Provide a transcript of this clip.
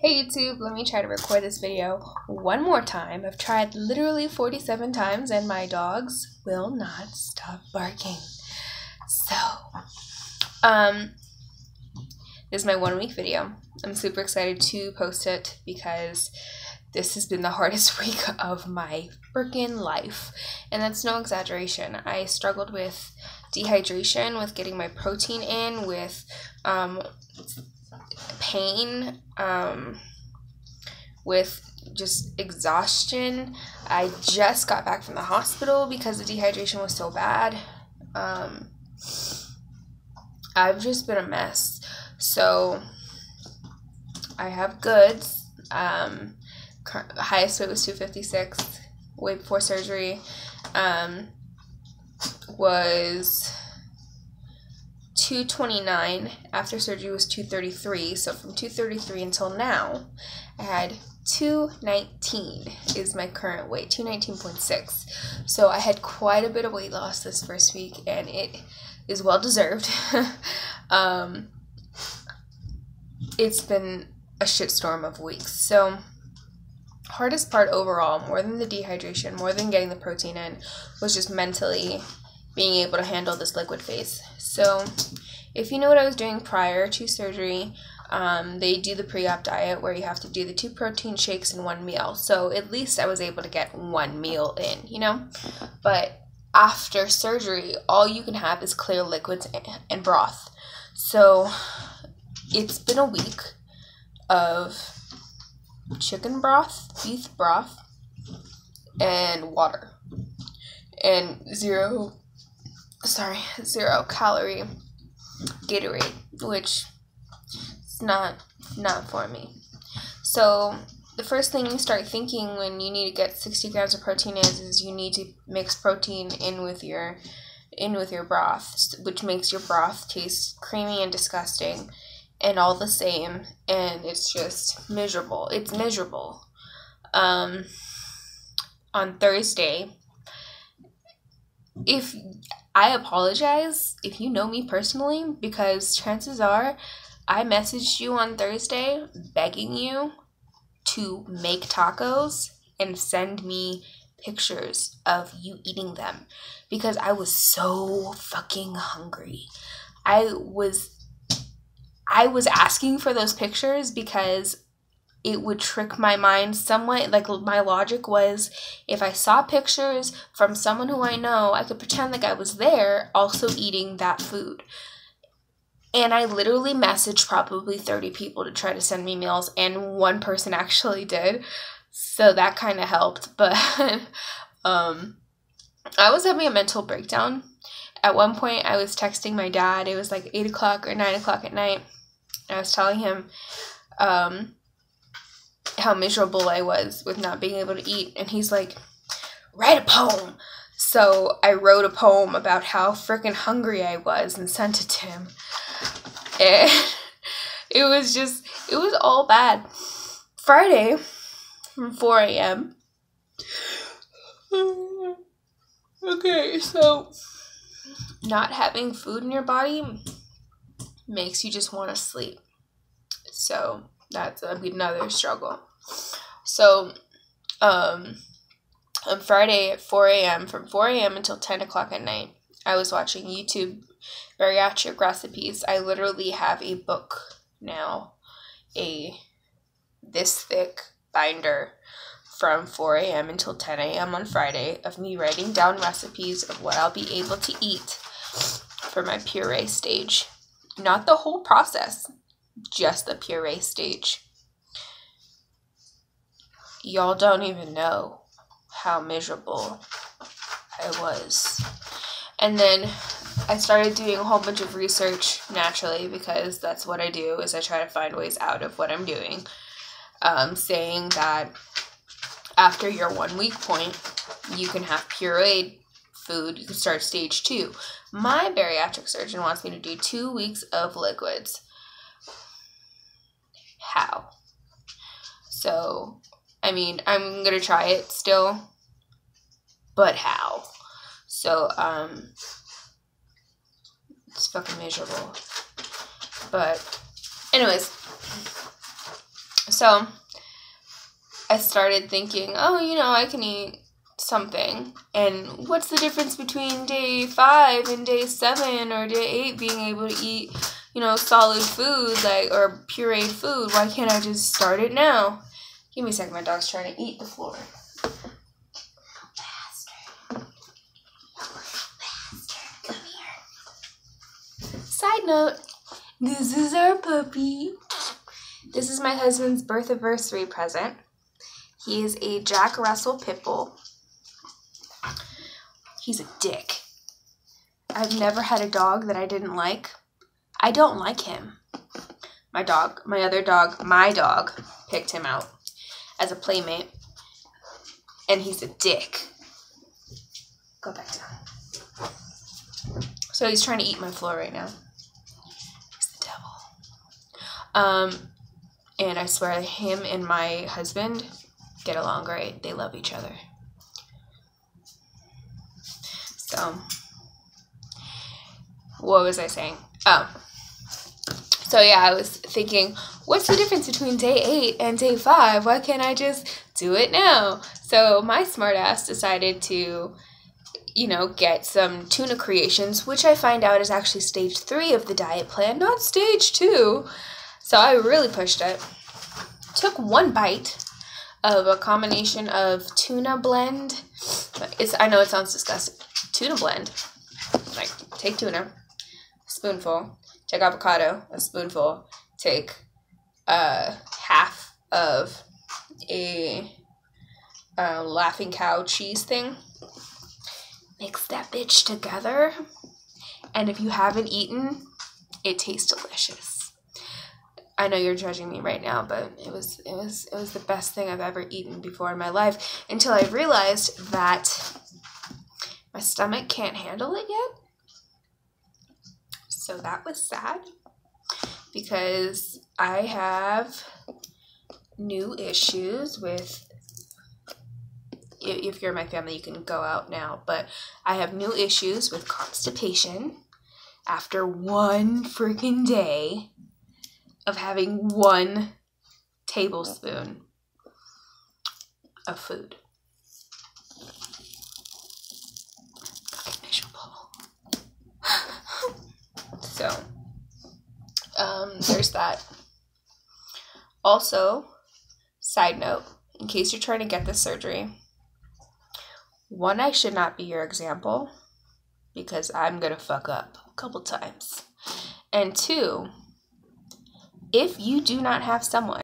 Hey YouTube, let me try to record this video one more time. I've tried literally 47 times and my dogs will not stop barking. So, this is my 1 week video. I'm super excited to post it because this has been the hardest week of my freaking life. And that's no exaggeration. I struggled with dehydration, with getting my protein in, with pain, with just exhaustion. I just got back from the hospital because the dehydration was so bad. I've just been a mess. So I have goods. Highest weight was 256. Weight before surgery was 229. After surgery was 233. So from 233 until now, I had 219 is my current weight, 219.6. So I had quite a bit of weight loss this first week, and it is well deserved. It's been a shitstorm of weeks. So hardest part overall, more than the dehydration, more than getting the protein in, was just mentally being able to handle this liquid phase. So if you know what I was doing prior to surgery, they do the pre-op diet where you have to do the 2 protein shakes in 1 meal. So at least I was able to get 1 meal in, you know? But after surgery, all you can have is clear liquids and broth. So it's been a week of chicken broth, beef broth, and water. And zero calorie Gatorade, which is not for me. So the first thing you start thinking when you need to get 60 grams of protein is you need to mix protein in with your broth, which makes your broth taste creamy and disgusting and all the same, and it's just miserable. It's miserable. On Thursday, I apologize if you know me personally, because chances are I messaged you on Thursday begging you to make tacos and send me pictures of you eating them because I was so fucking hungry. I was asking for those pictures because it would trick my mind somewhat. Like, my logic was, if I saw pictures from someone who I know, I could pretend like I was there also eating that food. And I literally messaged probably 30 people to try to send me meals, and 1 person actually did. So that kind of helped. But I was having a mental breakdown. At one point, I was texting my dad. It was like 8 o'clock or 9 o'clock at night. And I was telling him how miserable I was with not being able to eat. And he's like, write a poem. So I wrote a poem about how freaking hungry I was and sent it to him. And it was all bad. Friday from 4 a.m. Okay, so not having food in your body makes you just want to sleep. So that's another struggle. So on Friday at 4 a.m., from 4 a.m. until 10 o'clock at night, I was watching YouTube bariatric recipes. I literally have a book now, this thick binder from 4 a.m. until 10 a.m. on Friday of me writing down recipes of what I'll be able to eat for my puree stage. Not the whole process, just the puree stage. Y'all don't even know how miserable I was. And then I started doing a whole bunch of research naturally, because that's what I do, is I try to find ways out of what I'm doing. Saying that after your 1 week point, you can have pureed food. You can start stage 2. My bariatric surgeon wants me to do 2 weeks of liquids. How? So, I mean, I'm gonna try it still, but how? So, it's fucking miserable. But anyways, So I started thinking, oh, I can eat something. And what's the difference between day 5 and day 7 or day 8 being able to eat, solid food, or pureed food? Why can't I just start it now? Give me a second. My dog's trying to eat the floor. Bastard. Come here. Side note, this is our puppy. This is my husband's birth anniversary present. He is a Jack Russell Pit Bull. He's a dick. I've never had a dog that I didn't like. I don't like him. My dog, picked him out as a playmate. And he's a dick. Go back down. So he's trying to eat my floor right now. He's the devil. And I swear him and my husband get along great. They love each other. So, what was I saying? Oh. So yeah, I was thinking, what's the difference between day 8 and day 5? Why can't I just do it now? So my smartass decided to, get some tuna creations, which I find out is actually stage 3 of the diet plan, not stage 2. So I really pushed it. Took one bite of a combination of tuna blend. I know it sounds disgusting. Tuna blend. Like, take tuna, a spoonful. Take avocado, a spoonful. Take half of a Laughing Cow cheese thing. Mix that bitch together. And if you haven't eaten, it tastes delicious. I know you're judging me right now, but it was the best thing I've ever eaten before in my life, until I realized that my stomach can't handle it yet. So that was sad, because I have new issues with, if you're in my family, you can go out now, but I have new issues with constipation after one freaking day of having 1 tablespoon of food. Fucking miserable. So, there's that. Also, side note, in case you're trying to get this surgery, 1, I should not be your example, because I'm gonna fuck up a couple times. And 2, if you do not have someone